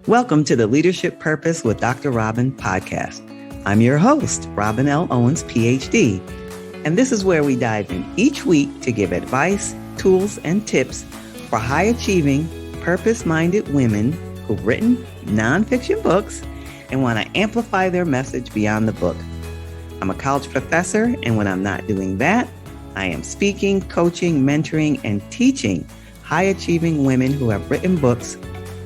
Welcome to the Leadership Purpose with Dr. Robin podcast. I'm your host, Robin L. Owens, PhD, and this is where we dive in each week to give advice, tools, and tips for high-achieving, purpose-minded women who've written nonfiction books and want to amplify their message beyond the book. I'm a college professor, and when I'm not doing that, I am speaking, coaching, mentoring, and teaching high-achieving women who have written books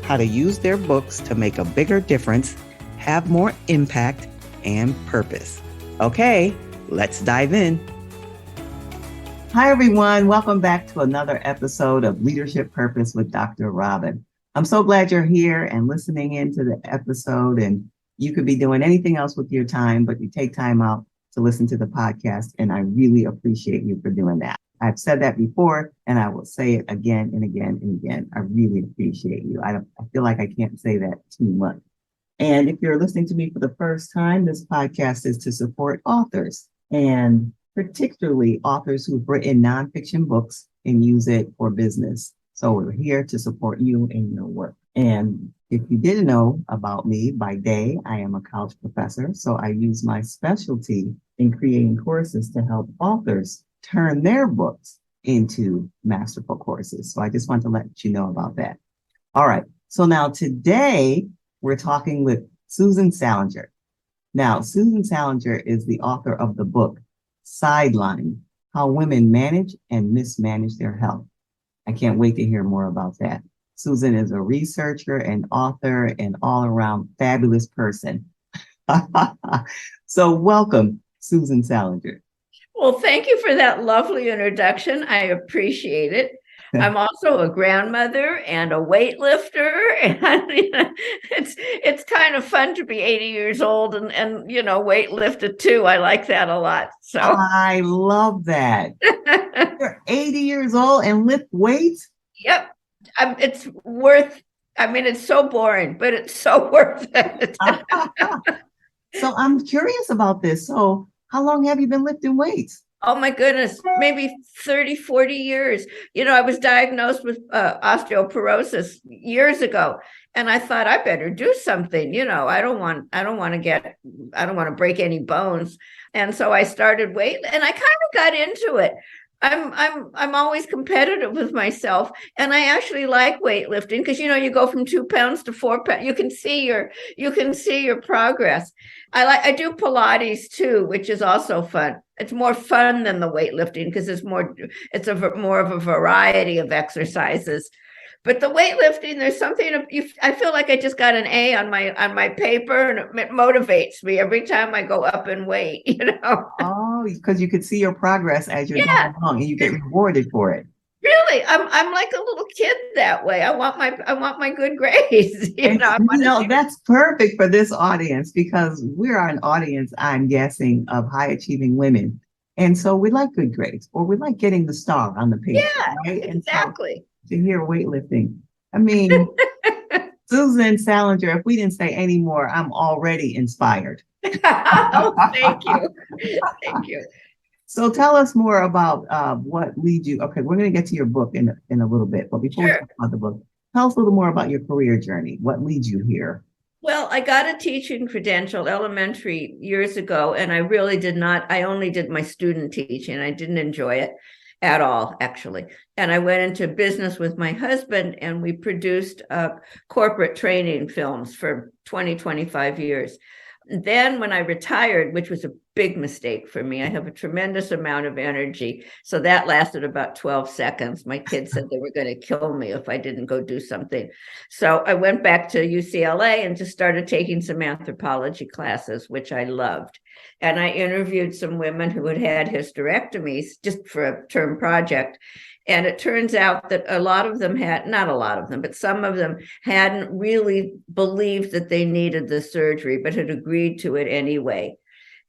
how to use their books to make a bigger difference, have more impact, and purpose. Okay, let's dive in. Hi, everyone. Welcome back to another episode of Leadership Purpose with Dr. Robin. I'm so glad you're here and listening into the episode, and you could be doing anything else with your time, but you take time out to listen to the podcast, and I really appreciate you for doing that. I've said that before, and I will say it again and again and again. I really appreciate you. I feel like I can't say that too much. And if you're listening to me for the first time, this podcast is to support authors, and particularly authors who've written nonfiction books and use it for business. So we're here to support you in your work. And if you didn't know about me, by day, I am a college professor. So I use my specialty in creating courses to help authors turn their books into masterful courses. So I just want to let you know about that. All right. So now today we're talking with Susan Salenger. Now, Susan Salenger is the author of the book, Sidelined: How Women Manage and Mismanage Their Health. I can't wait to hear more about that. Susan is a researcher and author and all-around fabulous person. So welcome, Susan Salenger. Well, thank you for that lovely introduction. I appreciate it. I'm also a grandmother and a weightlifter, and it's kind of fun to be 80 years old and weightlifter too. I like that a lot. So I love that. You're 80 years old and lift weights? Yep. It's so boring, but it's so worth it. So I'm curious about this. So how long have you been lifting weights? Oh my goodness, maybe 30, 40 years. I was diagnosed with osteoporosis years ago, and I thought I better do something. I don't want to break any bones. And so I started weight, and I kind of got into it. I'm always competitive with myself, and I actually like weightlifting because you go from 2 pounds to 4 pounds. You can see your progress. I do Pilates too, which is also fun. It's more fun than the weightlifting because it's more of a variety of exercises. But the weightlifting, there's something I feel like I just got an A on my paper, and it motivates me every time I go up in weight, Oh, because you could see your progress as you're going along, and you get rewarded for it. Really, I'm like a little kid that way. I want my good grades. That's perfect for this audience because we're an audience, I'm guessing, of high achieving women, and so we like good grades, or we like getting the star on the paper. Yeah, right? Exactly. To hear weightlifting. I mean, Susan Salenger, if we didn't say any more, I'm already inspired. Oh, thank you. Thank you. So tell us more about what leads you. Okay, we're going to get to your book in a little bit, but before we talk about the book, tell us a little more about your career journey. What leads you here? Well, I got a teaching credential elementary years ago, and I only did my student teaching. I didn't enjoy it at all, actually. And I went into business with my husband, and we produced corporate training films for 25 years. Then when I retired, which was a big mistake for me, I have a tremendous amount of energy. So that lasted about 12 seconds. My kids said they were going to kill me if I didn't go do something. So I went back to UCLA and just started taking some anthropology classes, which I loved. And I interviewed some women who had had hysterectomies just for a term project. And it turns out that a lot of them not a lot of them, but some of them hadn't really believed that they needed the surgery, but had agreed to it anyway.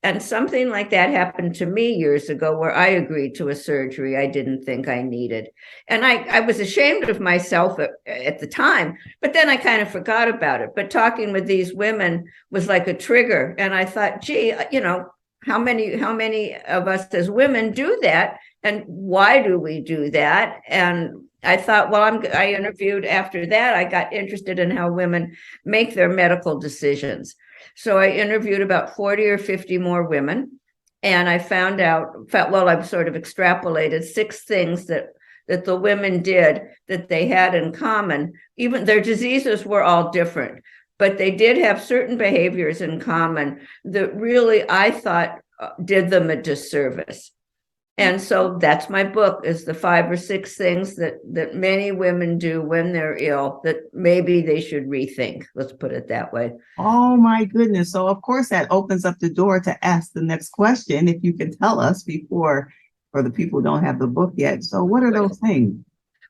And something like that happened to me years ago, where I agreed to a surgery I didn't think I needed. And I was ashamed of myself at the time, but then I kind of forgot about it. But talking with these women was like a trigger. And I thought, gee, how many of us as women do that? And why do we do that? And I thought, well, I interviewed after that. I got interested in how women make their medical decisions. So I interviewed about 40 or 50 more women. And I I've sort of extrapolated 6 things that the women did that they had in common. Even their diseases were all different, but they did have certain behaviors in common that really, I thought, did them a disservice. And so that's my book, is the 5 or 6 things that many women do when they're ill that maybe they should rethink. Let's put it that way. Oh my goodness. So of course that opens up the door to ask the next question, if you can tell us before, for the people who don't have the book yet. So what are those things?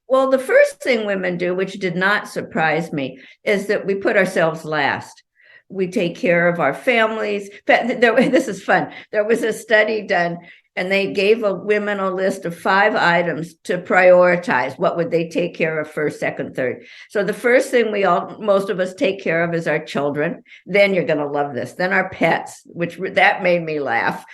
Well, the first thing women do, which did not surprise me, is that we put ourselves last. We take care of our families. This is fun. There was a study done, and they gave women a list of 5 items to prioritize. What would they take care of first, second, third? So the first thing most of us take care of is our children. Then you're going to love this. Then our pets, that made me laugh.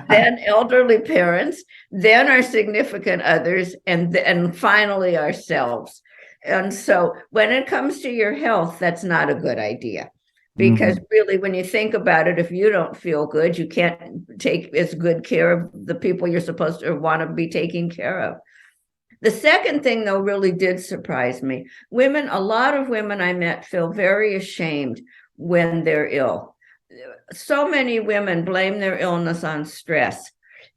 Then elderly parents, then our significant others, and finally ourselves. And so when it comes to your health, that's not a good idea. Because really, when you think about it, if you don't feel good, you can't take as good care of the people you're supposed to want to be taking care of. The second thing, though, really did surprise me. A lot of women I met feel very ashamed when they're ill. So many women blame their illness on stress,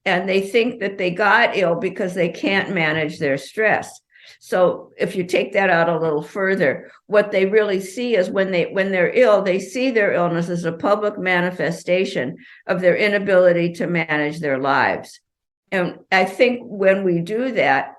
and they think that they got ill because they can't manage their stress. So if you take that out a little further, what they really see is when they're ill, they see their illness as a public manifestation of their inability to manage their lives. And I think when we do that,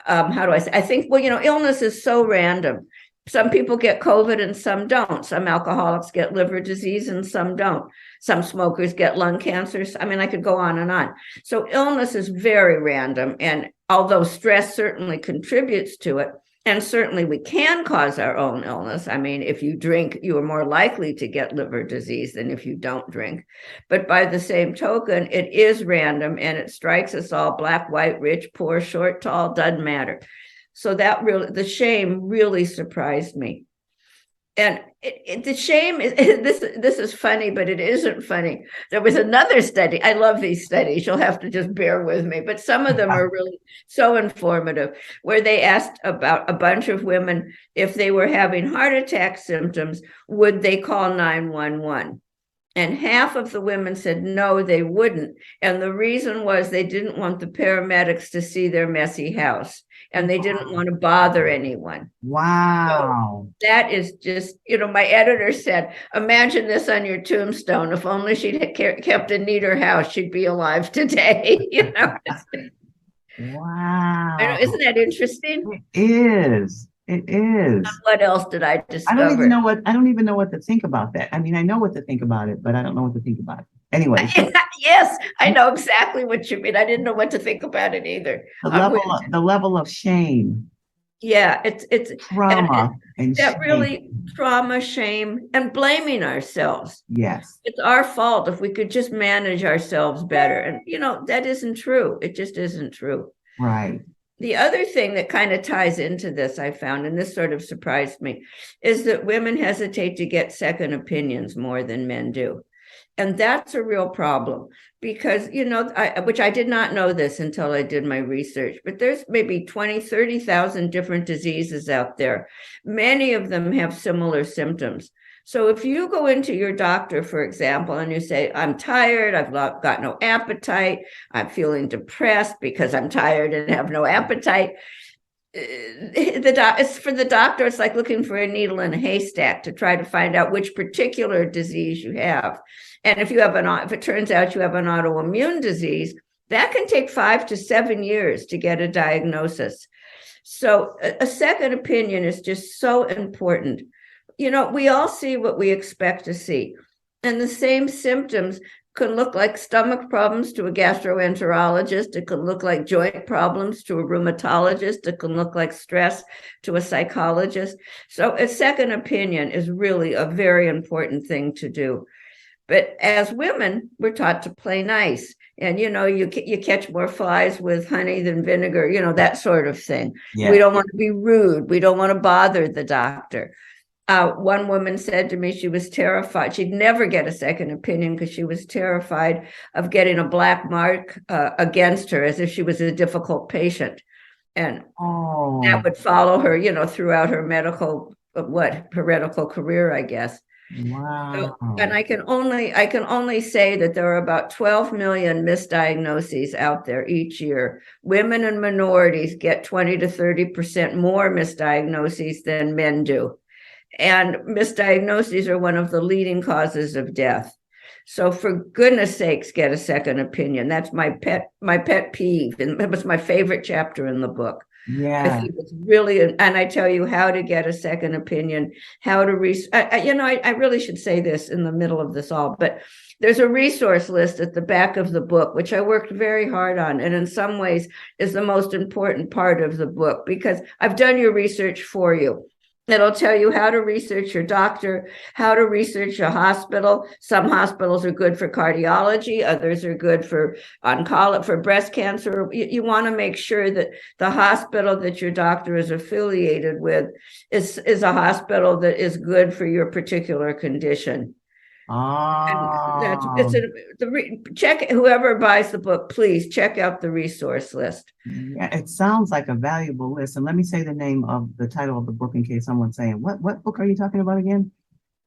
I think, illness is so random. Some people get COVID and some don't. Some alcoholics get liver disease and some don't. Some smokers get lung cancers. I mean, I could go on and on. So illness is very random. And although stress certainly contributes to it, and certainly we can cause our own illness. I mean, if you drink, you are more likely to get liver disease than if you don't drink. But by the same token, it is random and it strikes us all, black, white, rich, poor, short, tall, doesn't matter. So the shame really surprised me. And the shame is, this is funny, but it isn't funny. There was another study. I love these studies. You'll have to just bear with me. But some of them are really so informative, where they asked about a bunch of women if they were having heart attack symptoms, would they call 911? And half of the women said no, they wouldn't. And the reason was they didn't want the paramedics to see their messy house. And they didn't want to bother anyone. Wow. So that is just, my editor said, imagine this on your tombstone. If only she'd kept a neater house, she'd be alive today. Wow. Isn't that interesting? It is. It is. What else did I discover? I don't even know what to think about that. I mean, I know what to think about it, but I don't know what to think about it. Anyway. Yes, I know exactly what you mean. I didn't know what to think about it either. The level of shame. Yeah, it's trauma and that shame. Really trauma, shame, and blaming ourselves. Yes. It's our fault if we could just manage ourselves better. And that isn't true. It just isn't true. Right. The other thing that kind of ties into this, I found, and this sort of surprised me, is that women hesitate to get second opinions more than men do. And that's a real problem because, which I did not know this until I did my research, but there's maybe 20, 30,000 different diseases out there. Many of them have similar symptoms. So if you go into your doctor, for example, and you say, I'm tired, I've got no appetite, I'm feeling depressed because I'm tired and have no appetite. For the doctor, it's like looking for a needle in a haystack to try to find out which particular disease you have. And if it turns out you have an autoimmune disease, that can take 5 to 7 years to get a diagnosis. So a second opinion is just so important. We all see what we expect to see. And the same symptoms can look like stomach problems to a gastroenterologist. It can look like joint problems to a rheumatologist. It can look like stress to a psychologist. So a second opinion is really a very important thing to do. But as women, we're taught to play nice. And, you catch more flies with honey than vinegar, that sort of thing. Yeah. We don't want to be rude. We don't want to bother the doctor. One woman said to me she was terrified. She'd never get a second opinion because she was terrified of getting a black mark against her as if she was a difficult patient. And that would follow her, throughout her medical career, I guess. Wow. And I can only say that there are about 12 million misdiagnoses out there each year. Women and minorities get 20 to 30% more misdiagnoses than men do. And misdiagnoses are one of the leading causes of death. So for goodness sakes, get a second opinion. That's my pet peeve. And it was my favorite chapter in the book. Yeah. I think it's really, and I tell you how to get a second opinion, how to I really should say this in the middle of this all, but there's a resource list at the back of the book, which I worked very hard on. And in some ways is the most important part of the book because I've done your research for you. It'll tell you how to research your doctor, how to research a hospital. Some hospitals are good for cardiology, others are good for oncology, for breast cancer. You want to make sure that the hospital that your doctor is affiliated with is a hospital that is good for your particular condition. Check, whoever buys the book, please check out the resource list. Yeah, it sounds like a valuable list. And let me say the title of the book in case someone's saying, what book are you talking about again?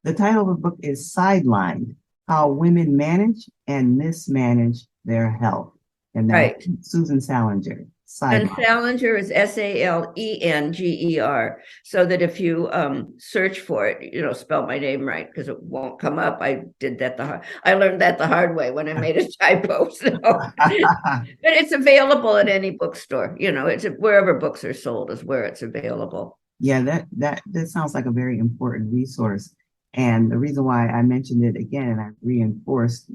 The title of the book is Sidelined: How Women Manage and Mismanage Their Health. And that's right. Susan Salenger. And Salenger is Salenger, so that if you search for it, spell my name right because it won't come up. I did that I learned that the hard way when I made a typo. So. But it's available at any bookstore. It's wherever books are sold is where it's available. Yeah, that sounds like a very important resource. And the reason why I mentioned it again, and I reinforced,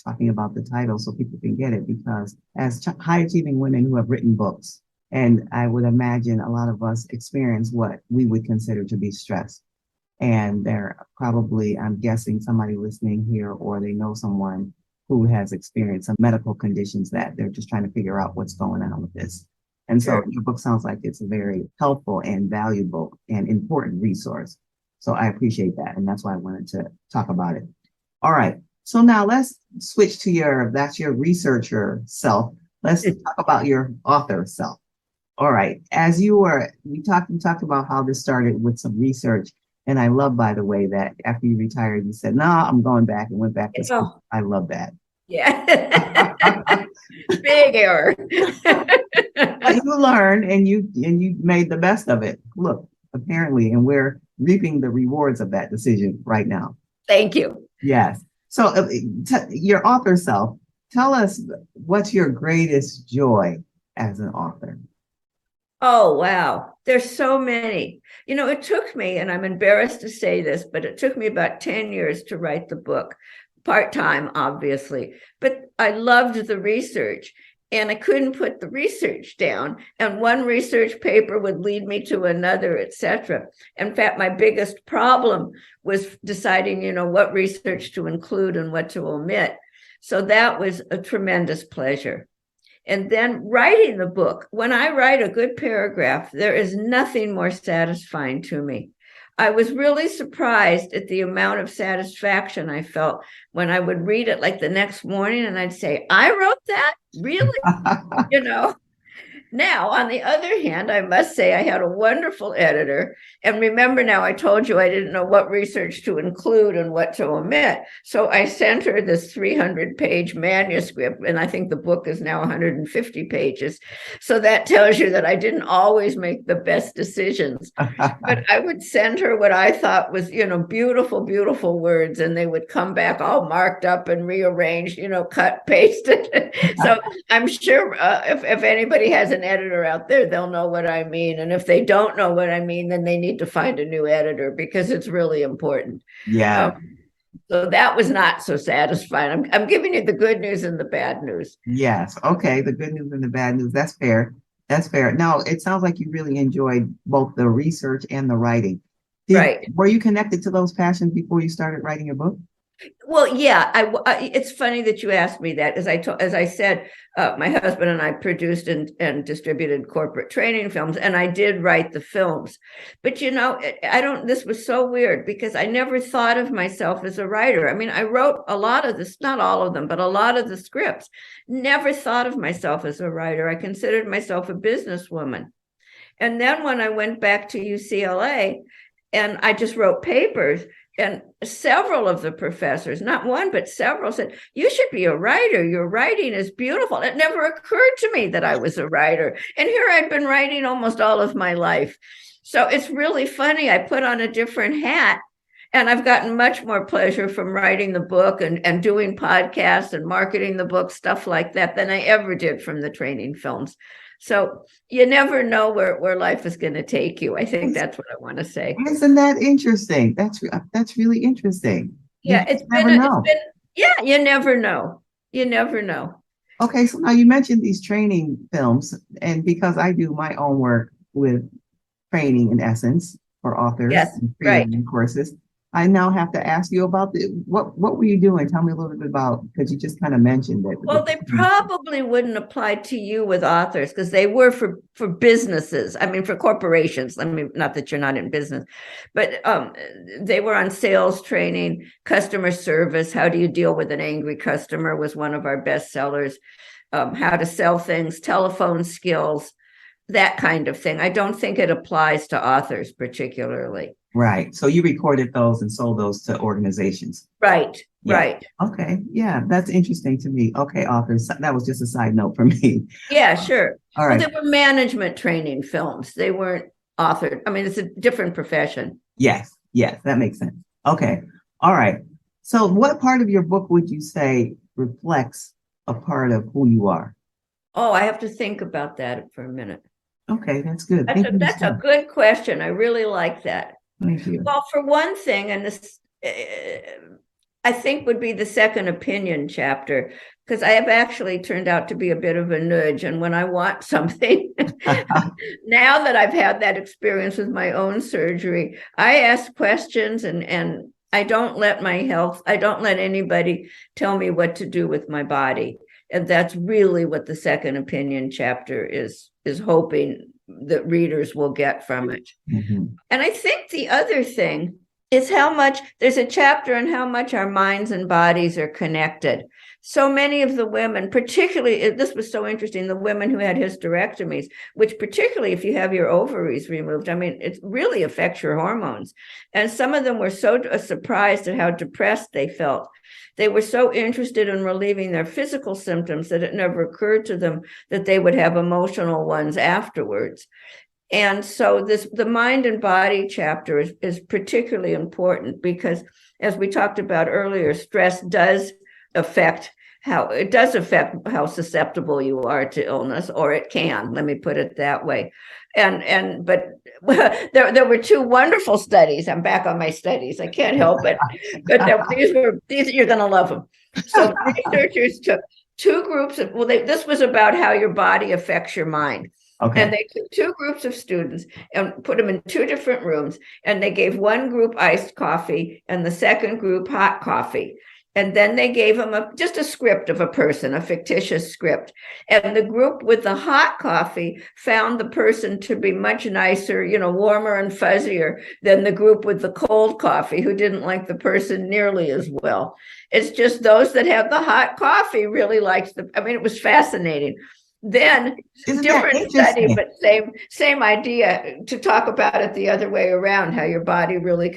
talking about the title so people can get it, because as high achieving women who have written books, and I would imagine a lot of us experience what we would consider to be stress. And there probably, I'm guessing, somebody listening here, or they know someone who has experienced some medical conditions that they're just trying to figure out what's going on with this. And so your book sounds like it's a very helpful and valuable and important resource. So I appreciate that. And that's why I wanted to talk about it. All right. So now let's switch to that's your researcher self. Let's talk about your author self. All right. As you talked about how this started with some research. And I love, by the way, that after you retired, you said, no, I'm going back, and went back to school. I love that. Yeah. Big error. You learned and you made the best of it. Look, apparently, and we're reaping the rewards of that decision right now. Thank you. Yes. So your author self, tell us what's your greatest joy as an author? Oh, wow. There's so many. It took me, and I'm embarrassed to say this, but it took me about 10 years to write the book, part-time, obviously. But I loved the research. And I couldn't put the research down. And one research paper would lead me to another, et cetera. In fact, my biggest problem was deciding, what research to include and what to omit. So that was a tremendous pleasure. And then writing the book, when I write a good paragraph, there is nothing more satisfying to me. I was really surprised at the amount of satisfaction I felt when I would read it like the next morning and I'd say, I wrote that? Really? Now, on the other hand, I must say I had a wonderful editor. And remember now, I told you I didn't know what research to include and what to omit. So I sent her this 300-page manuscript, and I think the book is now 150 pages. So that tells you that I didn't always make the best decisions. But I would send her what I thought was, beautiful, beautiful words, and they would come back all marked up and rearranged, cut, pasted. So I'm sure if anybody has an editor out there, they'll know what I mean. And if they don't know what I mean, then they need to find a new editor because it's really important. Yeah. So that was not so satisfying. I'm giving you the good news and the bad news. Yes. Okay. The good news and the bad news. That's fair. That's fair. Now, it sounds like you really enjoyed both the research and the writing. Right. Were you connected to those passions before you started writing your book? Well, yeah, it's funny that you asked me that. As I said, my husband and I produced and distributed corporate training films, and I did write the films. But I don't. This was so weird because I never thought of myself as a writer. I mean, I wrote a lot of this, not all of them, but a lot of the scripts. Never thought of myself as a writer. I considered myself a businesswoman. And then when I went back to UCLA, and I just wrote papers. And several of the professors, not one, but several, said, you should be a writer. Your writing is beautiful. It never occurred to me that I was a writer. And here I'd been writing almost all of my life. So it's really funny. I put on a different hat, and I've gotten much more pleasure from writing the book and doing podcasts and marketing the book, stuff like that, than I ever did from the training films. So you never know where life is going to take you. I think that's what I want to say. Isn't that interesting? That's really interesting. Yeah, you never know. Yeah, you never know. You never know. Okay, so now you mentioned these training films, and because I do my own work with training, in essence, for authors and creating courses, I now have to ask you about what were you doing? Tell me a little bit about, because you just kind of mentioned it. Well, they probably wouldn't apply to you with authors because they were for businesses. I mean, for corporations. Not that you're not in business, but they were on sales training, customer service. How do you deal with an angry customer was one of our best sellers. How to sell things, telephone skills, that kind of thing. I don't think it applies to authors particularly. Right. So you recorded those and sold those to organizations. Right. Yeah. Right. Okay. Yeah, that's interesting to me. Okay, authors. That was just a side note for me. Yeah, sure. All right. Well, they were management training films. They weren't authored. I mean, it's a different profession. Yes, that makes sense. Okay. All right. So what part of your book would you say reflects a part of who you are? Oh, I have to think about that for a minute. Okay, that's good. That's a good question. I really like that. Thank you. Well, for one thing, and this I think would be the second opinion chapter, because I have actually turned out to be a bit of a nudge. And when I want something, now that I've had that experience with my own surgery, I ask questions and I don't let anybody tell me what to do with my body. And that's really what the second opinion chapter is hoping that readers will get from it. Mm-hmm. And I think the other thing is how much there's a chapter on how much our minds and bodies are connected. So many of the women, particularly, this was so interesting, the women who had hysterectomies, which particularly if you have your ovaries removed, I mean, it really affects your hormones. And some of them were so surprised at how depressed they felt. They were so interested in relieving their physical symptoms that it never occurred to them that they would have emotional ones afterwards. And so the mind and body chapter is particularly important because, as we talked about earlier, stress does affect how susceptible you are to illness, or it can, let me put it that way. But there were two wonderful studies. I'm back on my studies. I can't help it. But these you're going to love them. So researchers took two groups of, this was about how your body affects your mind. Okay. And they took two groups of students and put them in two different rooms. And they gave one group iced coffee and the second group hot coffee. And then they gave them just a script of a person, a fictitious script. And the group with the hot coffee found the person to be much nicer, warmer and fuzzier than the group with the cold coffee, who didn't like the person nearly as well. It's just those that have the hot coffee really liked it was fascinating. Then different study, but same idea, to talk about it the other way around, how your body really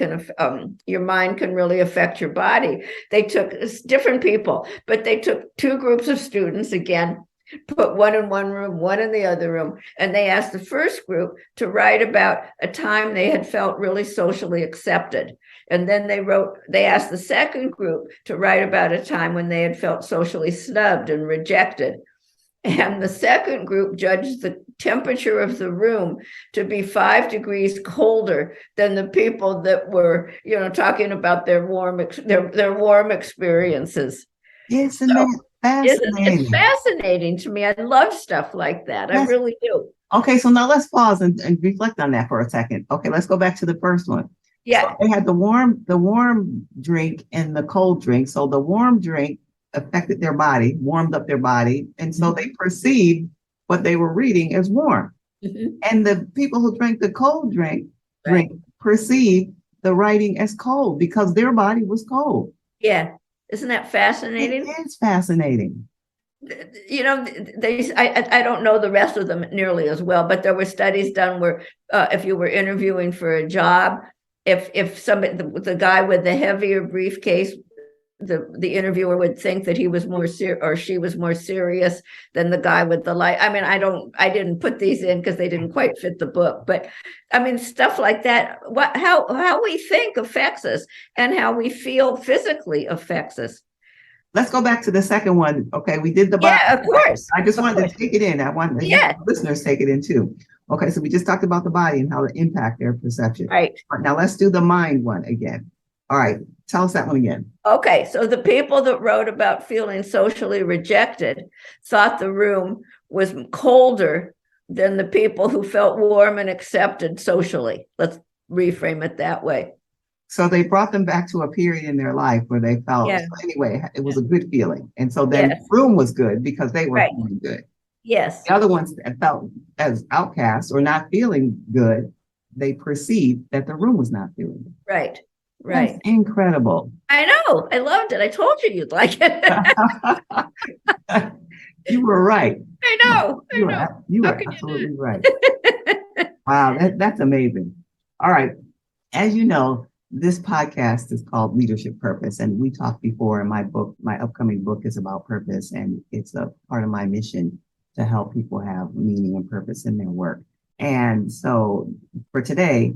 your mind can really affect your body. They took different people, but they took two groups of students again, put one in one room, one in the other room, and they asked the first group to write about a time they had felt really socially accepted. And then they asked the second group to write about a time when they had felt socially snubbed and rejected. And the second group judged the temperature of the room to be 5 degrees colder than the people that were, talking about their warm experiences. Isn't that fascinating? It's fascinating to me. I love stuff like that. I really do. Okay, so now let's pause and reflect on that for a second. Okay, let's go back to the first one. Yeah. So they had the warm drink and the cold drink. So the warm drink affected their body, warmed up their body, and so they perceived what they were reading as warm. Mhm. And the people who drank the cold drink Right. perceived the writing as cold because their body was cold. Yeah. Isn't that fascinating? It is fascinating. You know, I don't know the rest of them nearly as well, but there were studies done where if you were interviewing for a job, if somebody, the guy with the heavier briefcase, the interviewer would think that he was more or she was more serious than the guy with the light. I mean, I didn't put these in because they didn't quite fit the book, but I mean, stuff like that. How we think affects us, and how we feel physically affects us. Let's go back to the second one. Okay, we did the body. Yeah, of course. I just wanted to take it in. I wanted to have listeners take it in too. Okay, so we just talked about the body and how to impact their perception. Right. Now let's do the mind one again. All right, tell us that one again. Okay, so the people that wrote about feeling socially rejected thought the room was colder than the people who felt warm and accepted socially. Let's reframe it that way. So they brought them back to a period in their life where they felt, anyway, it was a good feeling. And so then the room was good because they were feeling good. Yes. The other ones that felt as outcasts or not feeling good, they perceived that the room was not feeling good. Right. Right. That's incredible. I know. I loved it. I told you you'd like it. You were right. I know. You were absolutely right. Wow, that's amazing. All right. As you know, this podcast is called Leadership Purpose, and we talked before in my book, my upcoming book is about purpose, and it's a part of my mission to help people have meaning and purpose in their work. And so for today,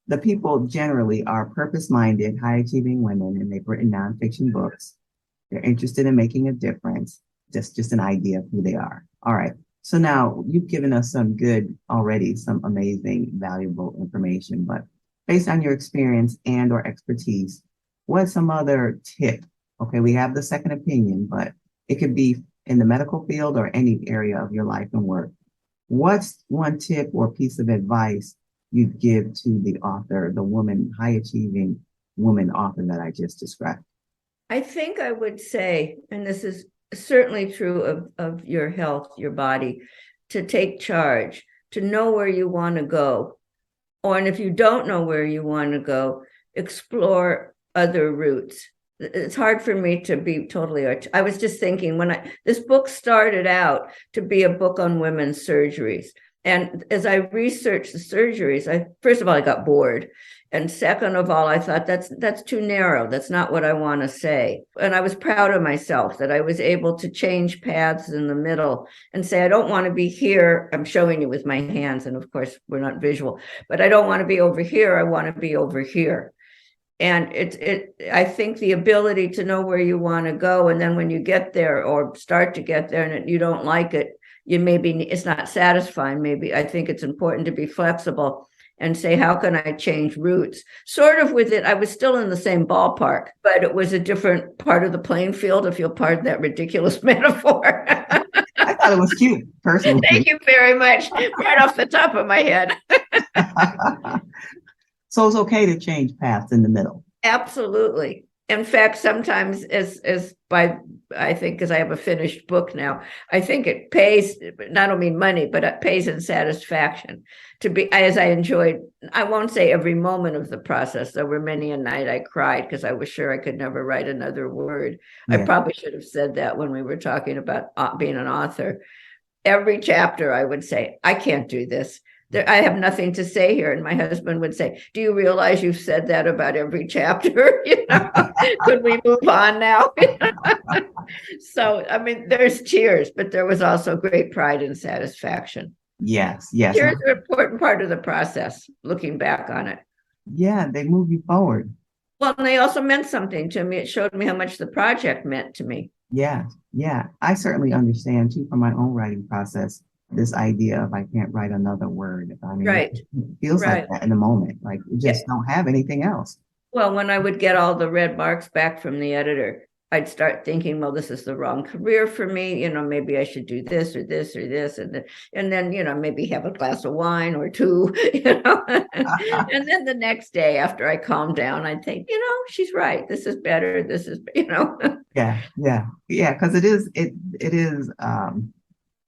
the people generally are purpose-minded, high-achieving women, and they've written nonfiction books. They're interested in making a difference, just an idea of who they are. All right. So now you've given us some amazing, valuable information, but based on your experience and or expertise, what's some other tip? Okay, we have the second opinion, but it could be in the medical field or any area of your life and work. What's one tip or piece of advice you'd give to the author, the woman, high achieving woman author that I just described? I think I would say, and this is certainly true of your health, your body, to take charge, to know where you want to go. And if you don't know where you want to go, explore other routes. It's hard for me to be totally, I was just thinking this book started out to be a book on women's surgeries. And as I researched the surgeries, first of all, I got bored. And second of all, I thought that's too narrow. That's not what I want to say. And I was proud of myself that I was able to change paths in the middle and say, I don't want to be here. I'm showing you with my hands. And of course, we're not visual, but I don't want to be over here. I want to be over here. And I think the ability to know where you want to go. And then when you get there or start to get there and you don't like it, it's not satisfying. Maybe I think it's important to be flexible and say, how can I change routes? Sort of with it, I was still in the same ballpark, but it was a different part of the playing field, if you'll pardon that ridiculous metaphor. I thought it was cute, personally. Thank you very much. Right off the top of my head. So it's okay to change paths in the middle. Absolutely. In fact, sometimes I think because I have a finished book now, I think it pays, not only money, but it pays in satisfaction to be, as I enjoyed, I won't say every moment of the process. There were many a night I cried because I was sure I could never write another word. Yeah. I probably should have said that when we were talking about being an author. Every chapter I would say, I can't do this. I have nothing to say here. And my husband would say, do you realize you've said that about every chapter? Could we move on now? So, I mean, there's tears, but there was also great pride and satisfaction. Yes. Tears are an important part of the process, looking back on it. Yeah, they move you forward. Well, and they also meant something to me. It showed me how much the project meant to me. Yeah. I certainly understand, too, from my own writing process, this idea of I can't write another word. I mean, right. It feels like that in the moment. Like you just don't have anything else. Well, when I would get all the red marks back from the editor, I'd start thinking, well, this is the wrong career for me. Maybe I should do this or this or this. And then, maybe have a glass of wine or two, and then the next day after I calm down, I'd think, she's right. This is better. This is, Yeah. Because it is,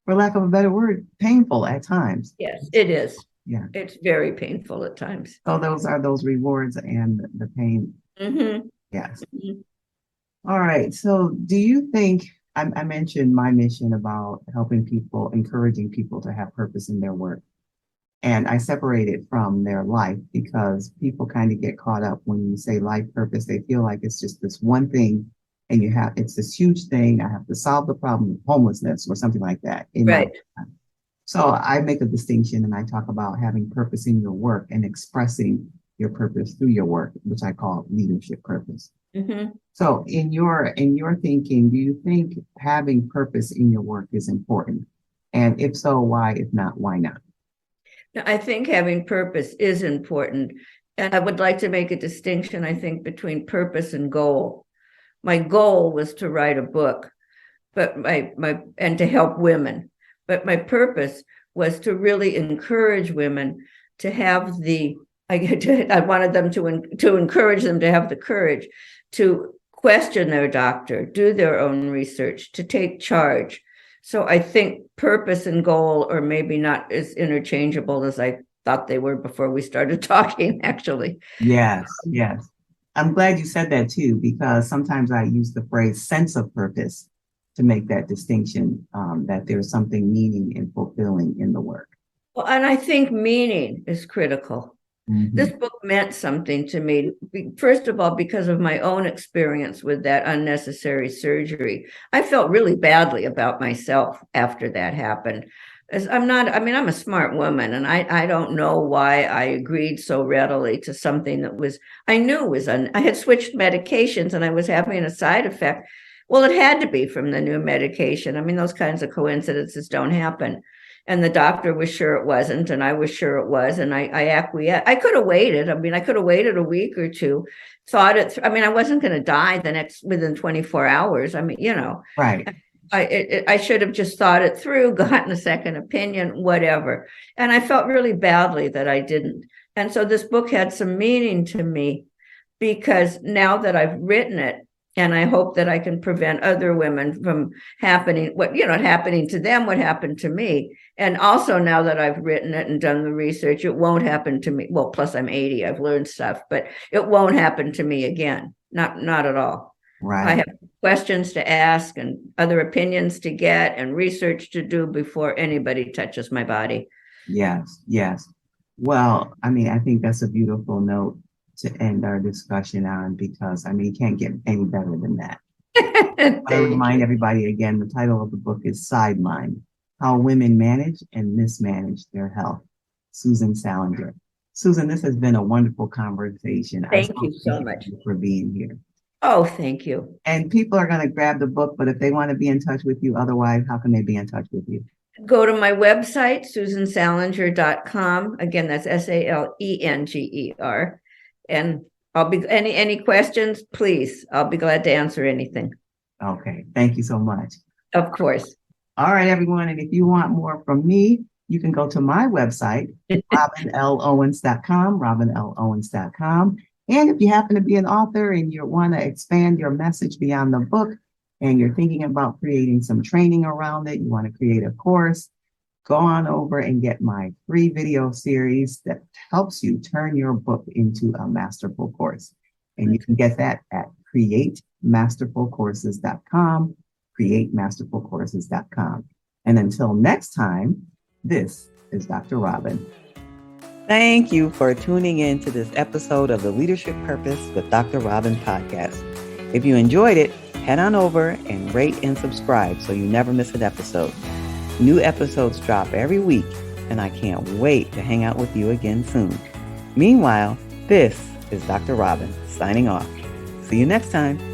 for lack of a better word, painful at times. Yes, it is. Yeah. It's very painful at times. So those are those rewards and the pain. Mm-hmm. Yes. Mm-hmm. All right. So do you think, I mentioned my mission about helping people, encouraging people to have purpose in their work. And I separate it from their life because people kind of get caught up when you say life purpose. They feel like it's just this one thing and it's this huge thing. I have to solve the problem of homelessness or something like that. Right. So I make a distinction and I talk about having purpose in your work and expressing your purpose through your work, which I call leadership purpose. Mm-hmm. So in your thinking, do you think having purpose in your work is important? And if so, why? If not, why not? I think having purpose is important. And I would like to make a distinction, I think, between purpose and goal. My goal was to write a book, but and to help women. But my purpose was to really encourage women to have I wanted them to encourage them to have the courage to question their doctor, do their own research, to take charge. So I think purpose and goal are maybe not as interchangeable as I thought they were before we started talking, actually. Yes. I'm glad you said that too, because sometimes I use the phrase sense of purpose to make that distinction, that there's something meaning and fulfilling in the work. Well, and I think meaning is critical. Mm-hmm. This book meant something to me, first of all, because of my own experience with that unnecessary surgery. I felt really badly about myself after that happened. As I'm a smart woman, and I don't know why I agreed so readily to something that I knew I had switched medications and I was having a side effect. Well, it had to be from the new medication. Those kinds of coincidences don't happen. And the doctor was sure it wasn't, and I was sure it was, and I acquiesced. I could have waited. I could have waited a week or two, thought it. I wasn't going to die within 24 hours. Right. I should have just thought it through, gotten a second opinion, whatever. And I felt really badly that I didn't. And so this book had some meaning to me because now that I've written it, and I hope that I can prevent other women from happening to them, what happened to me. And also now that I've written it and done the research, it won't happen to me. Well, plus I'm 80, I've learned stuff, but it won't happen to me again. Not at all. Right. I have questions to ask and other opinions to get and research to do before anybody touches my body. Yes. Well, I think that's a beautiful note to end our discussion on, because it can't get any better than that. I remind everybody again, the title of the book is Sidelined: How Women Manage and Mismanage Their Health. Susan Salenger. Susan, this has been a wonderful conversation. Thank you so much for being here. Oh, thank you. And people are going to grab the book, but if they want to be in touch with you, otherwise, how can they be in touch with you? Go to my website, susansalenger.com. Again, that's SALENGER. And I'll be any questions, please. I'll be glad to answer anything. Okay. Thank you so much. Of course. All right, everyone. And if you want more from me, you can go to my website, robinlowens.com. And if you happen to be an author and you want to expand your message beyond the book and you're thinking about creating some training around it, you want to create a course, go on over and get my free video series that helps you turn your book into a masterful course. And you can get that at createmasterfulcourses.com, createmasterfulcourses.com. And until next time, this is Dr. Robin. Thank you for tuning in to this episode of the Leadership Purpose with Dr. Robin podcast. If you enjoyed it, head on over and rate and subscribe so you never miss an episode. New episodes drop every week, and I can't wait to hang out with you again soon. Meanwhile, this is Dr. Robin signing off. See you next time.